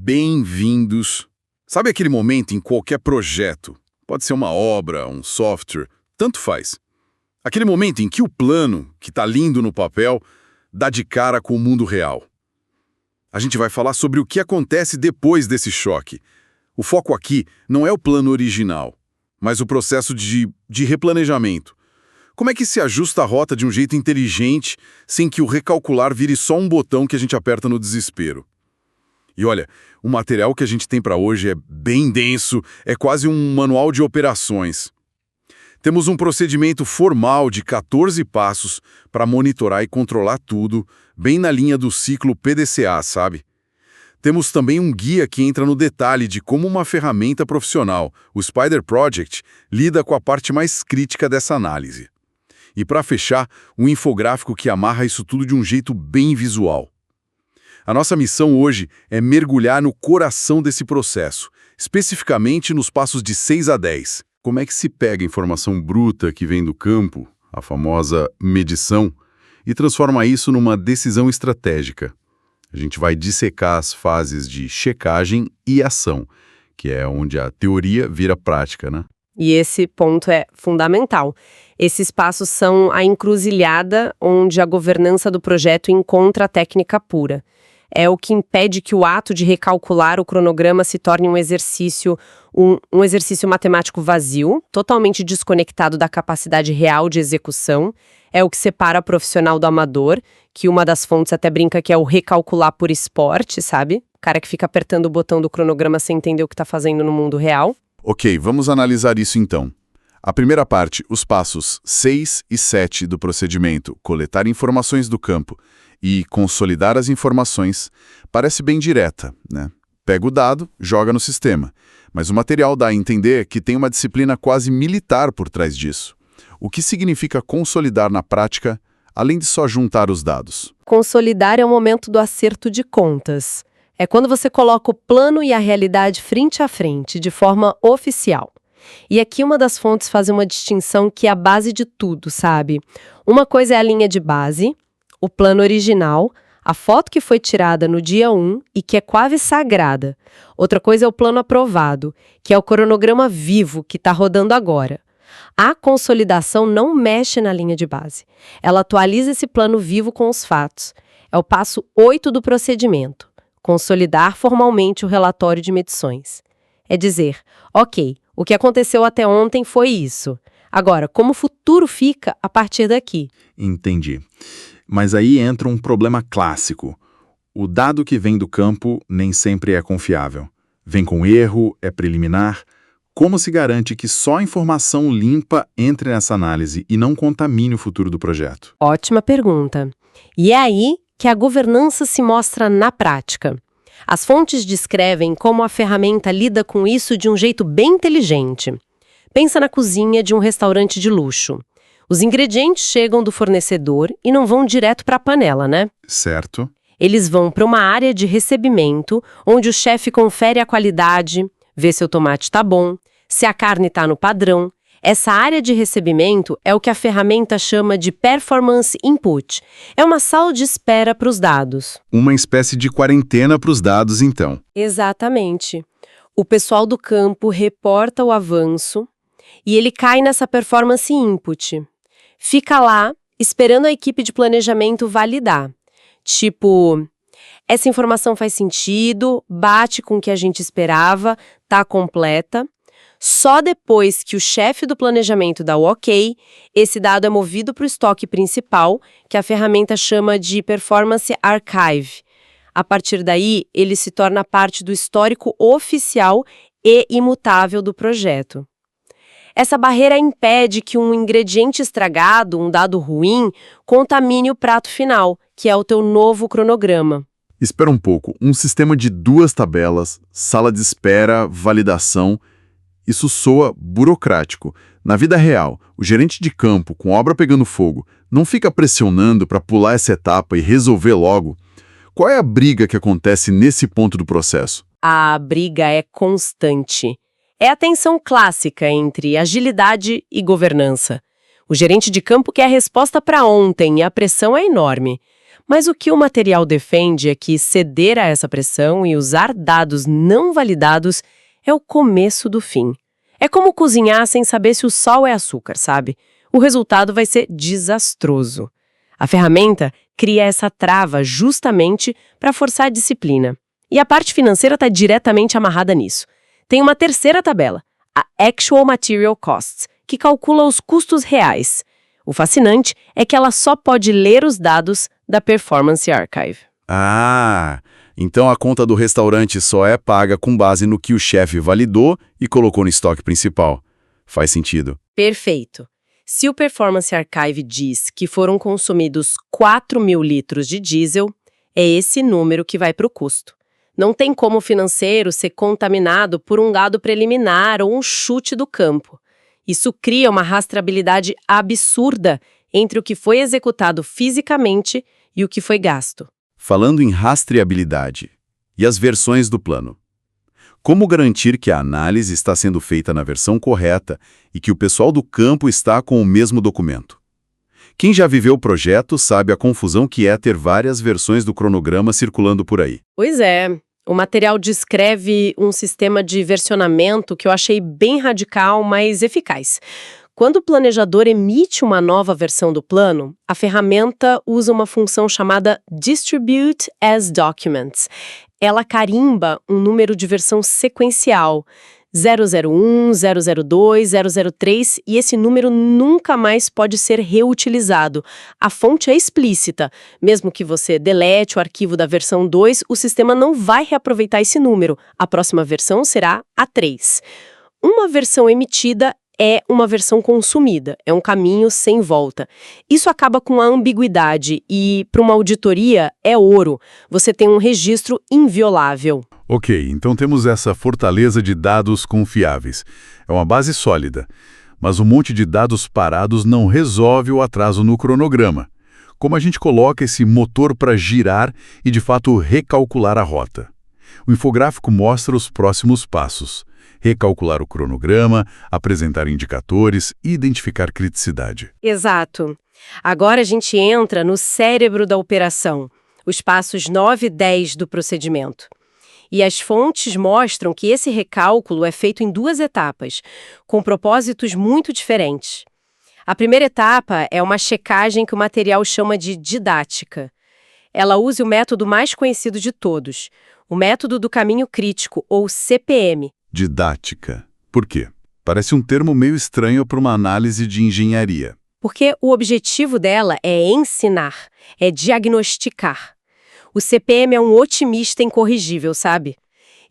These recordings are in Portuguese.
Bem-vindos. Sabe aquele momento em qualquer projeto? Pode ser uma obra, um software, tanto faz. Aquele momento em que o plano, que está lindo no papel, dá de cara com o mundo real. A gente vai falar sobre o que acontece depois desse choque. O foco aqui não é o plano original, mas o processo de replanejamento. Como é que se ajusta a rota de um jeito inteligente, sem que o recalcular vire só um botão que a gente aperta no desespero? E olha, o material que a gente tem para hoje é bem denso, é quase um manual de operações. Temos um procedimento formal de 14 passos para monitorar e controlar tudo, bem na linha do ciclo PDCA, sabe? Temos também um guia que entra no detalhe de como uma ferramenta profissional, o Spider Project, lida com a parte mais crítica dessa análise. E para fechar, um infográfico que amarra isso tudo de um jeito bem visual. A nossa missão hoje é mergulhar no coração desse processo, especificamente nos passos de 6 a 10. Como é que se pega a informação bruta que vem do campo, a famosa medição, e transforma isso numa decisão estratégica? A gente vai dissecar as fases de checagem e ação, que é onde a teoria vira prática, né? E esse ponto é fundamental. Esses passos são a encruzilhada onde a governança do projeto encontra a técnica pura. É o que impede que o ato de recalcular o cronograma se torne um exercício matemático vazio, totalmente desconectado da capacidade real de execução. É o que separa o profissional do amador, que uma das fontes até brinca que é o recalcular por esporte, sabe? O cara que fica apertando o botão do cronograma sem entender o que está fazendo no mundo real. Ok, vamos analisar isso então. A primeira parte, os passos 6 e 7 do procedimento, coletar informações do campo e consolidar as informações, parece bem direta, né? Pega o dado, joga no sistema. Mas o material dá a entender que tem uma disciplina quase militar por trás disso. O que significa consolidar na prática, além de só juntar os dados? Consolidar é o momento do acerto de contas. É quando você coloca o plano e a realidade frente a frente, de forma oficial. E aqui uma das fontes faz uma distinção que é a base de tudo, sabe? Uma coisa é a linha de base, o plano original, a foto que foi tirada no dia 1 e que é quase sagrada. Outra coisa é o plano aprovado, que é o cronograma vivo que está rodando agora. A consolidação não mexe na linha de base. Ela atualiza esse plano vivo com os fatos. É o passo 8 do procedimento. Consolidar formalmente o relatório de medições. É dizer, ok, o que aconteceu até ontem foi isso. Agora, como o futuro fica a partir daqui? Entendi. Mas aí entra um problema clássico. O dado que vem do campo nem sempre é confiável. Vem com erro, é preliminar. Como se garante que só a informação limpa entre nessa análise e não contamine o futuro do projeto? Ótima pergunta. E é aí que a governança se mostra na prática. As fontes descrevem como a ferramenta lida com isso de um jeito bem inteligente. Pensa na cozinha de um restaurante de luxo. Os ingredientes chegam do fornecedor e não vão direto para a panela, né? Certo. Eles vão para uma área de recebimento, onde o chefe confere a qualidade, vê se o tomate está bom, se a carne está no padrão. Essa área de recebimento é o que a ferramenta chama de Performance Input. É uma sala de espera para os dados. Uma espécie de quarentena para os dados, então. Exatamente. O pessoal do campo reporta o avanço e ele cai nessa Performance Input. Fica lá, esperando a equipe de planejamento validar. Tipo, essa informação faz sentido, bate com o que a gente esperava, tá completa. Só depois que o chefe do planejamento dá o ok, esse dado é movido para o estoque principal, que a ferramenta chama de Performance Archive. A partir daí, ele se torna parte do histórico oficial e imutável do projeto. Essa barreira impede que um ingrediente estragado, um dado ruim, contamine o prato final, que é o teu novo cronograma. Espera um pouco, um sistema de 2 tabelas, sala de espera, validação. Isso soa burocrático. Na vida real, o gerente de campo, com obra pegando fogo, não fica pressionando para pular essa etapa e resolver logo. Qual é a briga que acontece nesse ponto do processo? A briga é constante. É a tensão clássica entre agilidade e governança. O gerente de campo quer a resposta para ontem e a pressão é enorme. Mas o que o material defende é que ceder a essa pressão e usar dados não validados é o começo do fim. É como cozinhar sem saber se o sal é açúcar, sabe? O resultado vai ser desastroso. A ferramenta cria essa trava justamente para forçar a disciplina. E a parte financeira está diretamente amarrada nisso. Tem uma terceira tabela, a Actual Material Costs, que calcula os custos reais. O fascinante é que ela só pode ler os dados da Performance Archive. Ah, então a conta do restaurante só é paga com base no que o chefe validou e colocou no estoque principal. Faz sentido. Perfeito. Se o Performance Archive diz que foram consumidos 4.000 litros de diesel, é esse número que vai para o custo. Não tem como o financeiro ser contaminado por um dado preliminar ou um chute do campo. Isso cria uma rastreabilidade absurda entre o que foi executado fisicamente e o que foi gasto. Falando em rastreabilidade e as versões do plano. Como garantir que a análise está sendo feita na versão correta e que o pessoal do campo está com o mesmo documento? Quem já viveu o projeto sabe a confusão que é ter várias versões do cronograma circulando por aí. Pois é. O material descreve um sistema de versionamento que eu achei bem radical, mas eficaz. Quando o planejador emite uma nova versão do plano, a ferramenta usa uma função chamada Distribute as Documents. Ela carimba um número de versão sequencial, 001, 002, 003, e esse número nunca mais pode ser reutilizado. A fonte é explícita. Mesmo que você delete o arquivo da versão 2, o sistema não vai reaproveitar esse número. A próxima versão será a 3. Uma versão emitida é uma versão consumida, é um caminho sem volta. Isso acaba com a ambiguidade e, para uma auditoria, é ouro. Você tem um registro inviolável. Ok, então temos essa fortaleza de dados confiáveis. É uma base sólida. Mas um monte de dados parados não resolve o atraso no cronograma. Como a gente coloca esse motor para girar e, de fato, recalcular a rota? O infográfico mostra os próximos passos. Recalcular o cronograma, apresentar indicadores e identificar criticidade. Exato. Agora a gente entra no cérebro da operação, os passos 9 e 10 do procedimento. E as fontes mostram que esse recálculo é feito em 2 etapas, com propósitos muito diferentes. A primeira etapa é uma checagem que o material chama de didática. Ela usa o método mais conhecido de todos, o método do caminho crítico, ou CPM. Didática. Por quê? Parece um termo meio estranho para uma análise de engenharia. Porque o objetivo dela é ensinar, é diagnosticar. O CPM é um otimista incorrigível, sabe?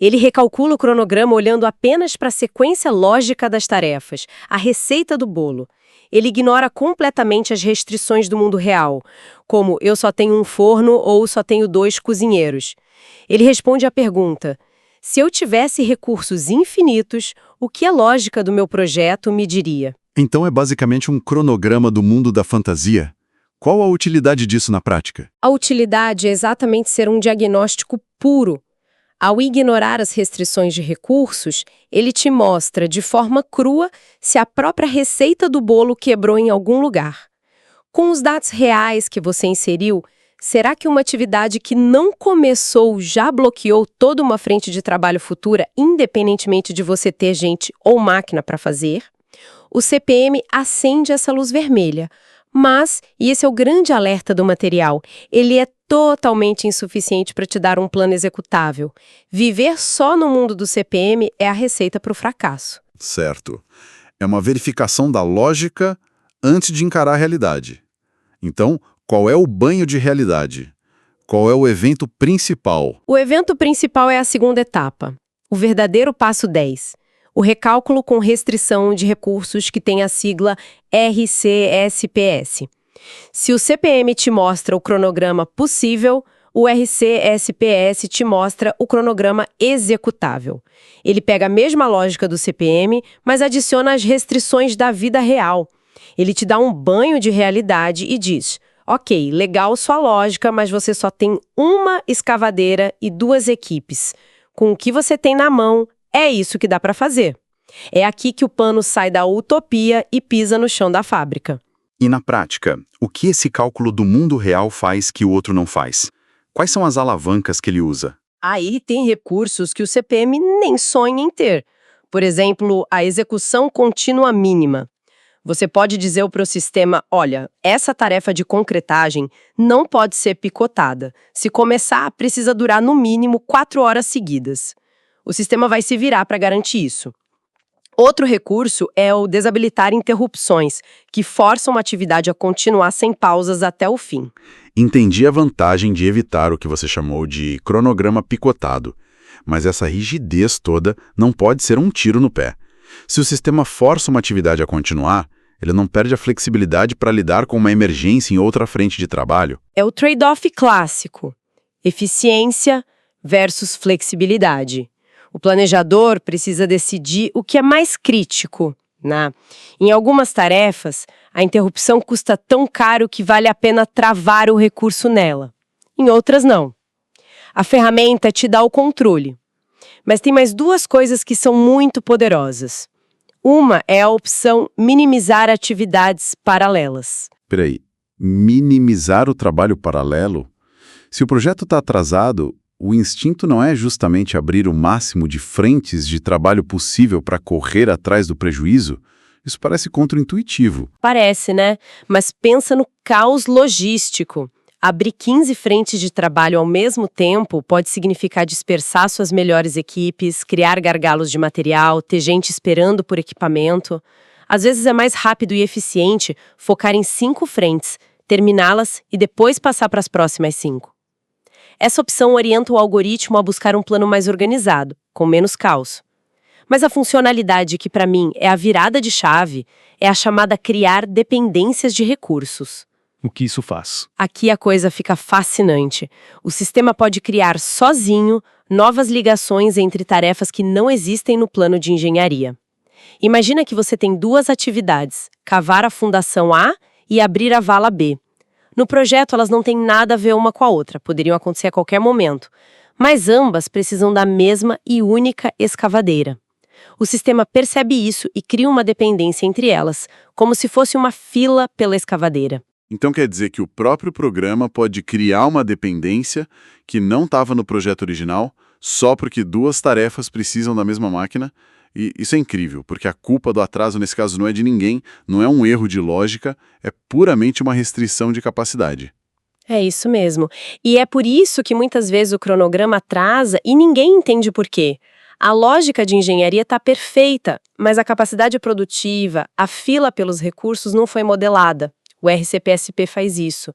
Ele recalcula o cronograma olhando apenas para a sequência lógica das tarefas, a receita do bolo. Ele ignora completamente as restrições do mundo real, como eu só tenho um forno ou só tenho 2 cozinheiros. Ele responde à pergunta: se eu tivesse recursos infinitos, o que a lógica do meu projeto me diria? Então é basicamente um cronograma do mundo da fantasia? Qual a utilidade disso na prática? A utilidade é exatamente ser um diagnóstico puro. Ao ignorar as restrições de recursos, ele te mostra de forma crua se a própria receita do bolo quebrou em algum lugar. Com os dados reais que você inseriu, será que uma atividade que não começou já bloqueou toda uma frente de trabalho futura, independentemente de você ter gente ou máquina para fazer? O CPM acende essa luz vermelha. Mas, e esse é o grande alerta do material, ele é totalmente insuficiente para te dar um plano executável. Viver só no mundo do CPM é a receita para o fracasso. Certo. É uma verificação da lógica antes de encarar a realidade. Então, qual é o banho de realidade? Qual é o evento principal? O evento principal é a segunda etapa, o verdadeiro passo 10. O recálculo com restrição de recursos que tem a sigla RCSPS. Se o CPM te mostra o cronograma possível, o RCSPS te mostra o cronograma executável. Ele pega a mesma lógica do CPM, mas adiciona as restrições da vida real. Ele te dá um banho de realidade e diz: ok, legal sua lógica, mas você só tem uma escavadeira e 2 equipes. Com o que você tem na mão, é isso que dá para fazer. É aqui que o pano sai da utopia e pisa no chão da fábrica. E na prática, o que esse cálculo do mundo real faz que o outro não faz? Quais são as alavancas que ele usa? Aí tem recursos que o CPM nem sonha em ter. Por exemplo, a execução contínua mínima. Você pode dizer para o sistema, olha, essa tarefa de concretagem não pode ser picotada. Se começar, precisa durar no mínimo 4 horas seguidas. O sistema vai se virar para garantir isso. Outro recurso é o desabilitar interrupções, que forçam uma atividade a continuar sem pausas até o fim. Entendi a vantagem de evitar o que você chamou de cronograma picotado, mas essa rigidez toda não pode ser um tiro no pé. Se o sistema força uma atividade a continuar, ele não perde a flexibilidade para lidar com uma emergência em outra frente de trabalho? É o trade-off clássico: eficiência versus flexibilidade. O planejador precisa decidir o que é mais crítico, né? Em algumas tarefas, a interrupção custa tão caro que vale a pena travar o recurso nela. Em outras, não. A ferramenta te dá o controle. Mas tem mais 2 coisas que são muito poderosas. Uma é a opção minimizar atividades paralelas. Peraí, minimizar o trabalho paralelo? Se o projeto está atrasado, o instinto não é justamente abrir o máximo de frentes de trabalho possível para correr atrás do prejuízo? Isso parece contraintuitivo. Parece, né? Mas pensa no caos logístico. Abrir 15 frentes de trabalho ao mesmo tempo pode significar dispersar suas melhores equipes, criar gargalos de material, ter gente esperando por equipamento. Às vezes é mais rápido e eficiente focar em 5 frentes, terminá-las e depois passar para as próximas 5. Essa opção orienta o algoritmo a buscar um plano mais organizado, com menos caos. Mas a funcionalidade que, para mim, é a virada de chave é a chamada criar dependências de recursos. O que isso faz? Aqui a coisa fica fascinante. O sistema pode criar sozinho novas ligações entre tarefas que não existem no plano de engenharia. Imagina que você tem 2 atividades, cavar a fundação A e abrir a vala B. No projeto, elas não têm nada a ver uma com a outra, poderiam acontecer a qualquer momento, mas ambas precisam da mesma e única escavadeira. O sistema percebe isso e cria uma dependência entre elas, como se fosse uma fila pela escavadeira. Então quer dizer que o próprio programa pode criar uma dependência que não estava no projeto original, só porque 2 tarefas precisam da mesma máquina? E isso é incrível, porque a culpa do atraso nesse caso não é de ninguém, não é um erro de lógica, é puramente uma restrição de capacidade. É isso mesmo. E é por isso que muitas vezes o cronograma atrasa e ninguém entende por quê. A lógica de engenharia está perfeita, mas a capacidade produtiva, a fila pelos recursos não foi modelada. O RCP-SP faz isso.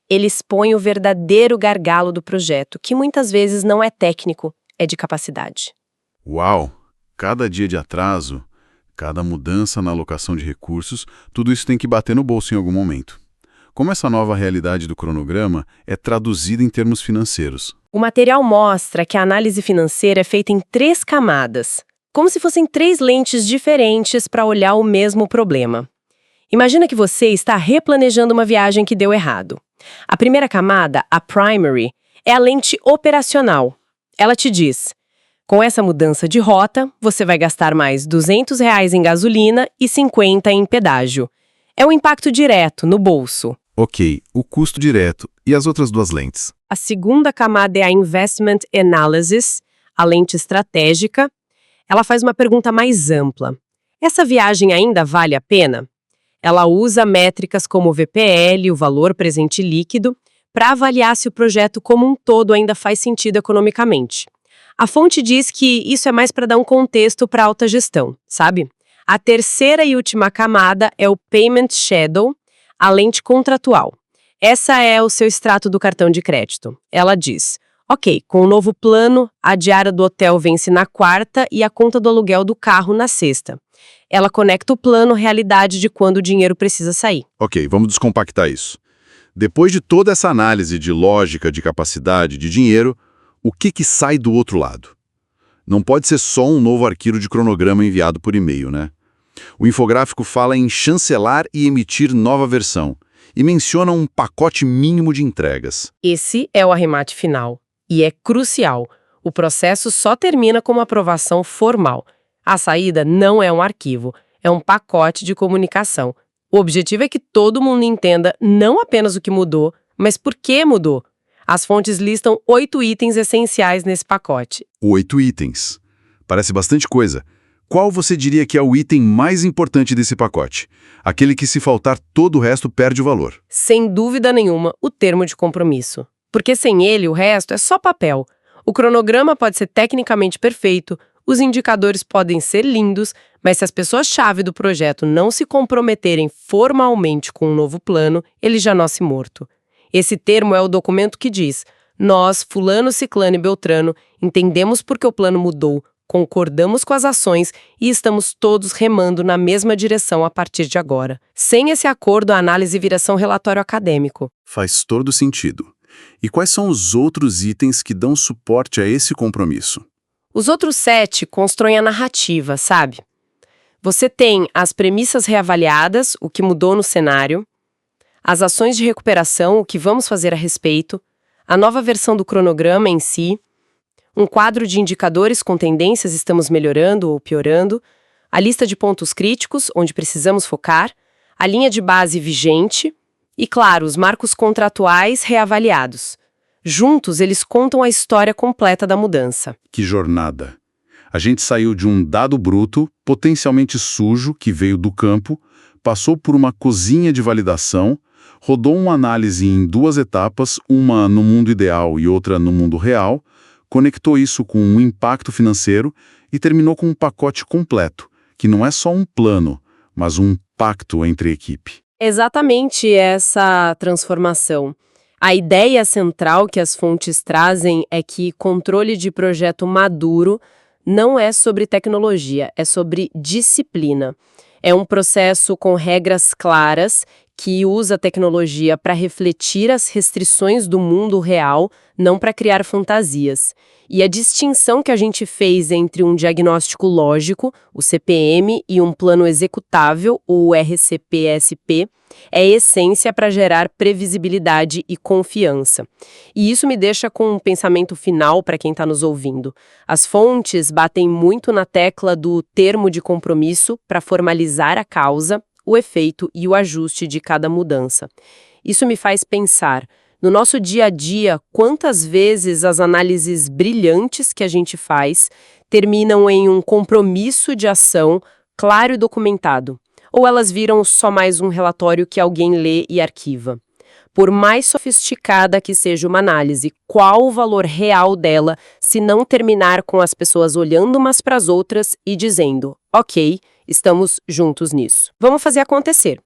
Ele expõe o verdadeiro gargalo do projeto, que muitas vezes não é técnico, é de capacidade. Uau! Cada dia de atraso, cada mudança na alocação de recursos, tudo isso tem que bater no bolso em algum momento. Como essa nova realidade do cronograma é traduzida em termos financeiros? O material mostra que a análise financeira é feita em 3 camadas, como se fossem 3 lentes diferentes para olhar o mesmo problema. Imagina que você está replanejando uma viagem que deu errado. A primeira camada, a primary, é a lente operacional. Ela te diz: com essa mudança de rota, você vai gastar mais R$200 em gasolina e 50 em pedágio. É um impacto direto no bolso. Ok, o custo direto. E as outras 2 lentes? A segunda camada é a Investment Analysis, a lente estratégica. Ela faz uma pergunta mais ampla. Essa viagem ainda vale a pena? Ela usa métricas como o VPL, o valor presente líquido, para avaliar se o projeto como um todo ainda faz sentido economicamente. A fonte diz que isso é mais para dar um contexto para a alta gestão, sabe? A terceira e última camada é o Payment Schedule, a lente contratual. Essa é o seu extrato do cartão de crédito. Ela diz: ok, com o novo plano, a diária do hotel vence na 4ª e a conta do aluguel do carro na 6ª. Ela conecta o plano à realidade de quando o dinheiro precisa sair. Ok, vamos descompactar isso. Depois de toda essa análise de lógica, de capacidade, de dinheiro, o que sai do outro lado? Não pode ser só um novo arquivo de cronograma enviado por e-mail, né? O infográfico fala em chancelar e emitir nova versão e menciona um pacote mínimo de entregas. Esse é o arremate final e é crucial. O processo só termina com uma aprovação formal. A saída não é um arquivo, é um pacote de comunicação. O objetivo é que todo mundo entenda não apenas o que mudou, mas por que mudou. As fontes listam 8 itens essenciais nesse pacote. 8 itens. Parece bastante coisa. Qual você diria que é o item mais importante desse pacote? Aquele que, se faltar, todo o resto perde o valor. Sem dúvida nenhuma, o termo de compromisso. Porque sem ele, o resto é só papel. O cronograma pode ser tecnicamente perfeito, os indicadores podem ser lindos, mas se as pessoas-chave do projeto não se comprometerem formalmente com um novo plano, ele já nasce morto. Esse termo é o documento que diz: nós, fulano, ciclano e beltrano, entendemos por que o plano mudou, concordamos com as ações e estamos todos remando na mesma direção a partir de agora. Sem esse acordo, a análise vira só um relatório acadêmico. Faz todo sentido. E quais são os outros itens que dão suporte a esse compromisso? Os outros 7 constroem a narrativa, sabe? Você tem as premissas reavaliadas, o que mudou no cenário, as ações de recuperação, o que vamos fazer a respeito, a nova versão do cronograma em si, um quadro de indicadores com tendências estamos melhorando ou piorando, a lista de pontos críticos, onde precisamos focar, a linha de base vigente e, claro, os marcos contratuais reavaliados. Juntos, eles contam a história completa da mudança. Que jornada! A gente saiu de um dado bruto, potencialmente sujo, que veio do campo, passou por uma cozinha de validação, rodou uma análise em 2 etapas, uma no mundo ideal e outra no mundo real, conectou isso com um impacto financeiro e terminou com um pacote completo, que não é só um plano, mas um pacto entre a equipe. Exatamente essa transformação. A ideia central que as fontes trazem é que controle de projeto maduro não é sobre tecnologia, é sobre disciplina. É um processo com regras claras que usa a tecnologia para refletir as restrições do mundo real, não para criar fantasias. E a distinção que a gente fez entre um diagnóstico lógico, o CPM, e um plano executável, o RCP-SP, é essência para gerar previsibilidade e confiança. E isso me deixa com um pensamento final para quem está nos ouvindo. As fontes batem muito na tecla do termo de compromisso para formalizar a causa, o efeito e o ajuste de cada mudança. Isso me faz pensar, no nosso dia a dia, quantas vezes as análises brilhantes que a gente faz terminam em um compromisso de ação claro e documentado, ou elas viram só mais um relatório que alguém lê e arquiva. Por mais sofisticada que seja uma análise, qual o valor real dela se não terminar com as pessoas olhando umas para as outras e dizendo, ok, estamos juntos nisso. Vamos fazer acontecer.